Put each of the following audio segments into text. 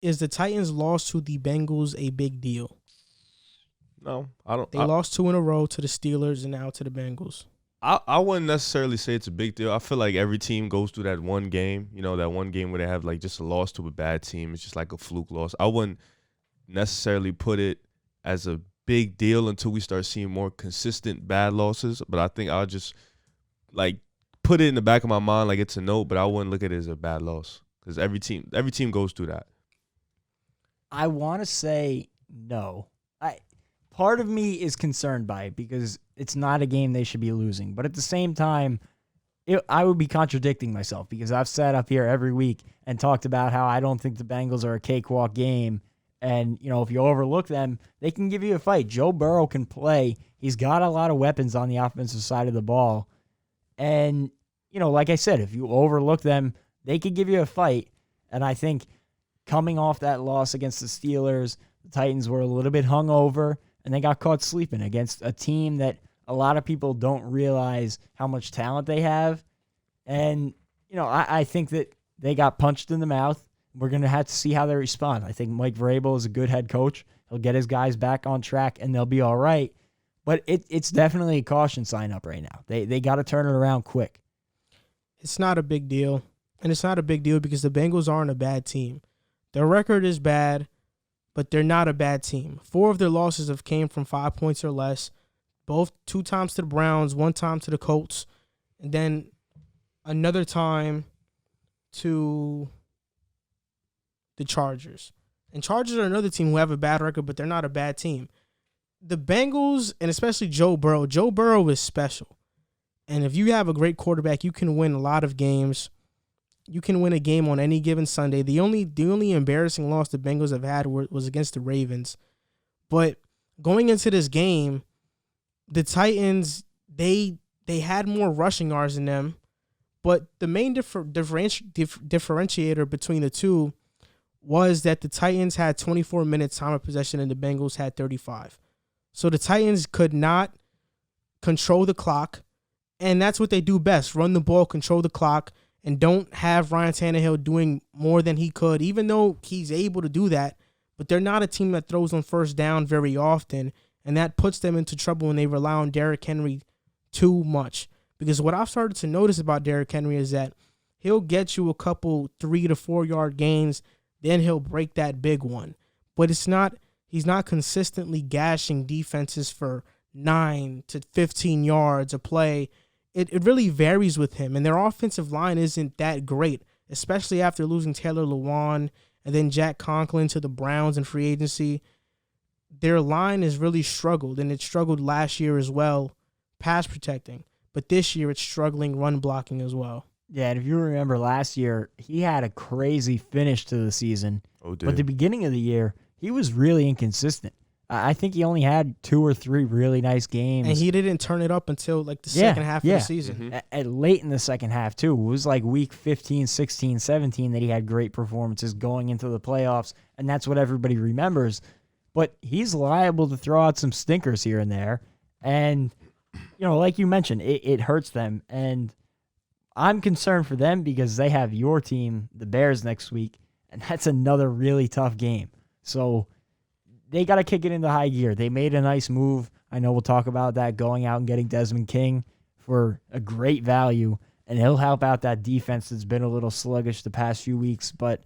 Is the Titans' loss to the Bengals a big deal? No, I don't. They lost 2 in a row to the Steelers and now to the Bengals. I wouldn't necessarily say it's a big deal. I feel like every team goes through that one game, that one game where they have like just a loss to a bad team. It's just like a fluke loss. I wouldn't necessarily put it as a big deal until we start seeing more consistent bad losses. But I think I'll just like put it in the back of my mind like it's a note, but I wouldn't look at it as a bad loss because every team goes through that. I want to say no. Part of me is concerned by it because it's not a game they should be losing. But at the same time, I would be contradicting myself because I've sat up here every week and talked about how I don't think the Bengals are a cakewalk game. And, if you overlook them, they can give you a fight. Joe Burrow can play. He's got a lot of weapons on the offensive side of the ball. And, like I said, if you overlook them, they could give you a fight. And I think coming off that loss against the Steelers, the Titans were a little bit hungover. And they got caught sleeping against a team that a lot of people don't realize how much talent they have. And, I think that they got punched in the mouth. We're going to have to see how they respond. I think Mike Vrabel is a good head coach. He'll get his guys back on track, and they'll be all right. But it's definitely a caution sign up right now. They got to turn it around quick. It's not a big deal. And it's not a big deal because the Bengals aren't a bad team. Their record is bad, but they're not a bad team. 4 of their losses have came from 5 points or less. Both 2 times to the Browns, 1 time to the Colts, and then another time to the Chargers. And Chargers are another team who have a bad record, but they're not a bad team. The Bengals, and especially Joe Burrow is special. And if you have a great quarterback, you can win a lot of games. You can win a game on any given Sunday. The only embarrassing loss the Bengals have had was against the Ravens. But going into this game, the Titans, they had more rushing yards than them. But the main differentiator between the two was that the Titans had 24 minutes time of possession and the Bengals had 35. So the Titans could not control the clock, and that's what they do best, run the ball, control the clock, and don't have Ryan Tannehill doing more than he could, even though he's able to do that. But they're not a team that throws on first down very often, and that puts them into trouble when they rely on Derrick Henry too much. Because what I've started to notice about Derrick Henry is that he'll get you a couple 3 to 4 yard gains, then he'll break that big one. But he's not consistently gashing defenses for 9 to 15 yards a play. It really varies with him, and their offensive line isn't that great, especially after losing Taylor Lewan and then Jack Conklin to the Browns in free agency. Their line has really struggled, and it struggled last year as well, pass protecting. But this year it's struggling run blocking as well. Yeah, and if you remember last year, he had a crazy finish to the season. Oh, dude. But the beginning of the year, he was really inconsistent. I think he only had 2 or 3 really nice games. And he didn't turn it up until like the second half of the season. Mm-hmm. Late in the second half, too. It was like week 15, 16, 17 that he had great performances going into the playoffs, and that's what everybody remembers. But he's liable to throw out some stinkers here and there. And, like you mentioned, it hurts them. And I'm concerned for them because they have your team, the Bears, next week, and that's another really tough game. So they got to kick it into high gear. They made a nice move. I know we'll talk about that, going out and getting Desmond King for a great value, and he'll help out that defense that's been a little sluggish the past few weeks. But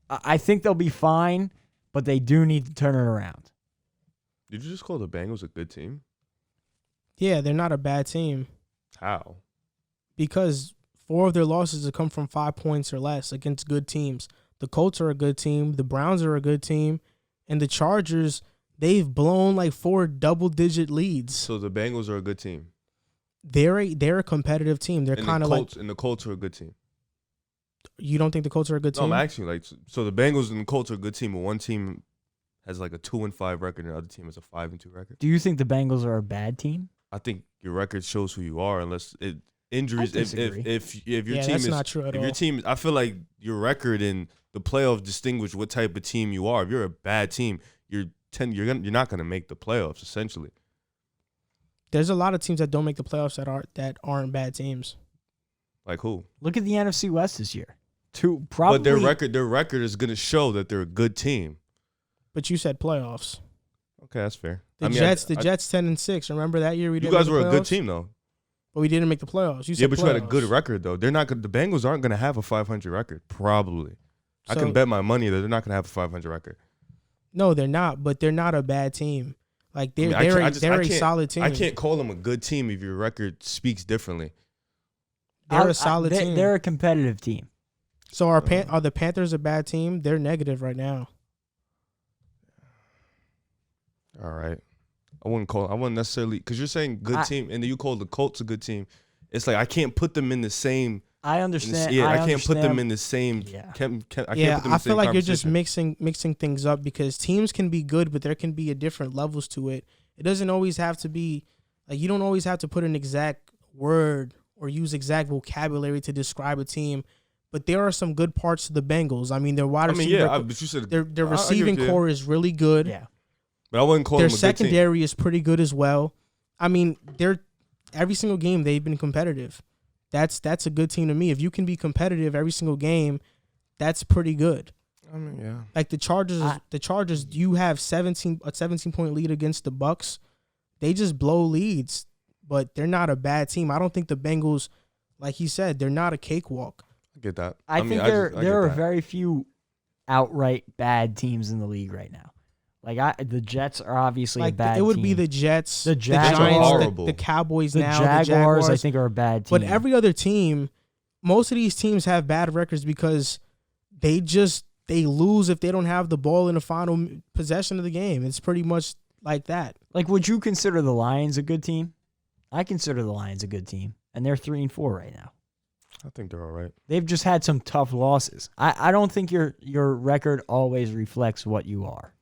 I think they'll be fine, but they do need to turn it around. Did you just call the Bengals a good team? Yeah, they're not a bad team. How? Because 4 of their losses have come from 5 points or less against good teams. The Colts are a good team. The Browns are a good team. And the Chargers, they've blown like 4 double-digit leads. So the Bengals are a good team. They're a competitive team. They're kind of like. And the Colts are a good team. You don't think the Colts are a good team? No, I'm actually so the Bengals and the Colts are a good team, but one team has like a 2-5 record, and the other team has a 5-2 record. Do you think the Bengals are a bad team? I think your record shows who you are, unless injuries. If your team that's is not true at all. Your team, I feel like your record in the playoffs distinguish what type of team you are. If you're a bad team, you're not gonna make the playoffs. Essentially, there's a lot of teams that don't make the playoffs that aren't bad teams. Like who? Look at the NFC West this year. Probably. But their record is going to show that they're a good team. But you said playoffs. Okay, that's fair. The Jets 10-6. Remember that year we didn't. You guys make the were a playoffs? good team though. But we didn't make the playoffs. You said but playoffs. you had a good record though. They're not. The Bengals aren't going to have a 500 record. Probably. I can bet my money that they're not going to have a 500 record. No, they're not. But they're not a bad team. Like they're a solid team. I can't call them a good team if your record speaks differently. They're a solid team. They're a competitive team. So are the Panthers a bad team? They're negative right now. All right. I wouldn't necessarily, because you're saying good team, and then you call the Colts a good team. It's like I can't put them in the same. I understand. I can't put them in the same. Yeah. I feel like you're just mixing things up because teams can be good, but there can be a different levels to it. It doesn't always have to be like you don't always have to put an exact word or use exact vocabulary to describe a team. But there are some good parts to the Bengals. I mean, their wide receiver, but you said their receiving core is really good. Yeah. But I wouldn't call their them a good team. secondary is pretty good as well. I mean, every single game they've been competitive. That's a good team to me. If you can be competitive every single game, that's pretty good. I mean, yeah. Like the Chargers, you have a 17-point lead against the Bucks. They just blow leads, but they're not a bad team. I don't think the Bengals, like he said, they're not a cakewalk. I get that. I think there are very few outright bad teams in the league right now. Like the Jets are obviously a bad team. It would be the Jets, the Giants, the Cowboys the now, Jaguars, the Jaguars. I think are a bad team. But every other team, most of these teams have bad records because they lose if they don't have the ball in the final possession of the game. It's pretty much like that. Like, would you consider the Lions a good team? I consider the Lions a good team, and they're 3-4 right now. I think they're all right. They've just had some tough losses. I don't think your record always reflects what you are.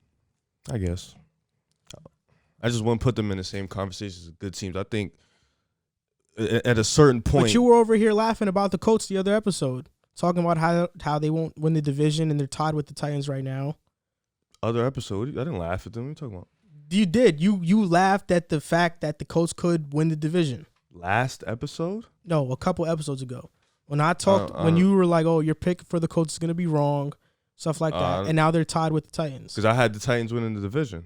I guess. I just wouldn't put them in the same conversation as good teams. I think at a certain point. But you were over here laughing about the Colts the other episode, talking about how they won't win the division and they're tied with the Titans right now. Other episode? I didn't laugh at them. What are you talking about? You did. You laughed at the fact that the Colts could win the division. Last episode? No, a couple episodes ago. When I talked, when you were like, "Oh, your pick for the Colts is gonna be wrong," stuff like that, and now they're tied with the Titans. Because I had the Titans winning the division.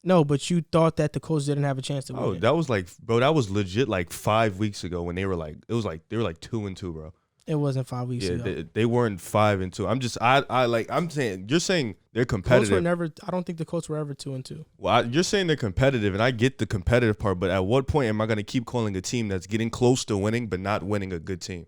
No, but you thought that the Colts didn't have a chance to win. Oh, that was like, bro, that was legit like 5 weeks ago when they were like, it was like they were like 2-2, bro. It wasn't 5 weeks ago. They weren't 5-2. I'm saying you're saying they're competitive. Colts were never. I don't think the Colts were ever 2-2. Well, you're saying they're competitive, and I get the competitive part. But at what point am I going to keep calling a team that's getting close to winning but not winning a good team?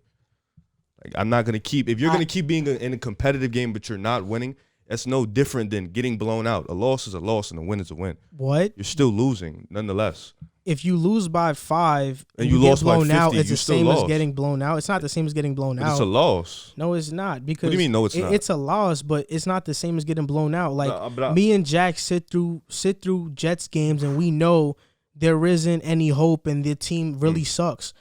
Like I'm not going to keep. If you're going to keep being in a competitive game but you're not winning, that's no different than getting blown out. A loss is a loss, and a win is a win. What? You're still losing, nonetheless. If you lose by 5 and you lost get blown by 50, out, it's you the still same lost. as getting blown out. It's not the same as getting blown out. It's a loss. No, it's not. Because what do you mean? No, it's not. It's a loss, but it's not the same as getting blown out. Like me and Jack sit through Jets games, and we know there isn't any hope, and the team really sucks.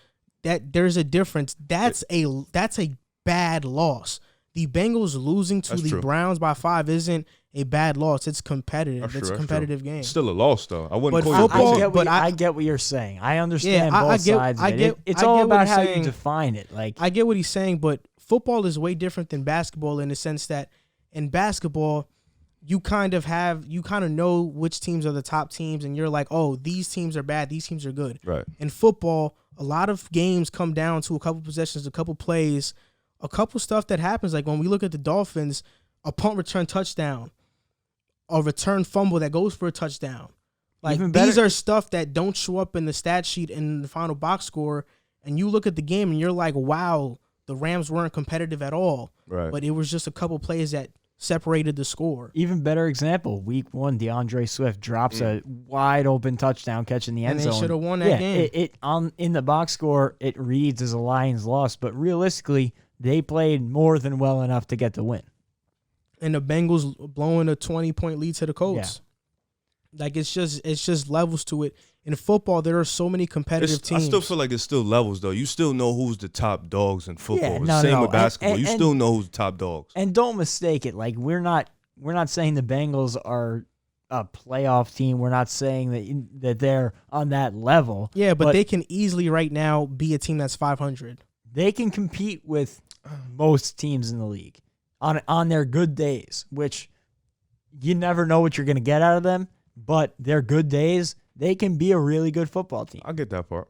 That there's a difference. That's a bad loss. The Bengals losing to the Browns by 5 isn't a bad loss. It's competitive. It's a competitive game. Still a loss, though. I wouldn't But call football, it a big I get what you're saying. I understand both sides of it. It's I all get what about he's how saying. you define it. Like I get what he's saying, but football is way different than basketball in the sense that in basketball, you kind of know which teams are the top teams, and you're like, oh, these teams are bad, these teams are good. Right. In football, a lot of games come down to a couple possessions, a couple plays, a couple stuff that happens. Like when we look at the Dolphins, a punt return touchdown, a return fumble that goes for a touchdown. Like these are stuff that don't show up in the stat sheet in the final box score. And you look at the game and you're like, wow, the Rams weren't competitive at all. Right. But it was just a couple plays that separated the score. Even better example, week 1, DeAndre Swift drops a wide open touchdown catch in the end zone. And they should have won that game. In the box score, it reads as a Lions loss, but realistically, they played more than well enough to get the win. And the Bengals blowing a 20-point lead to the Colts. Yeah. Like it's just levels to it. In football, there are so many competitive teams. I still feel like it's still levels, though. You still know who's the top dogs in football. Yeah, Same with basketball. You still know who's the top dogs. And don't mistake it. Like we're not saying the Bengals are a playoff team. We're not saying that they're on that level. Yeah, but they can easily right now be a team that's 500. They can compete with most teams in the league on their good days, which you never know what you're going to get out of them, but their good days, they can be a really good football team. I get that part.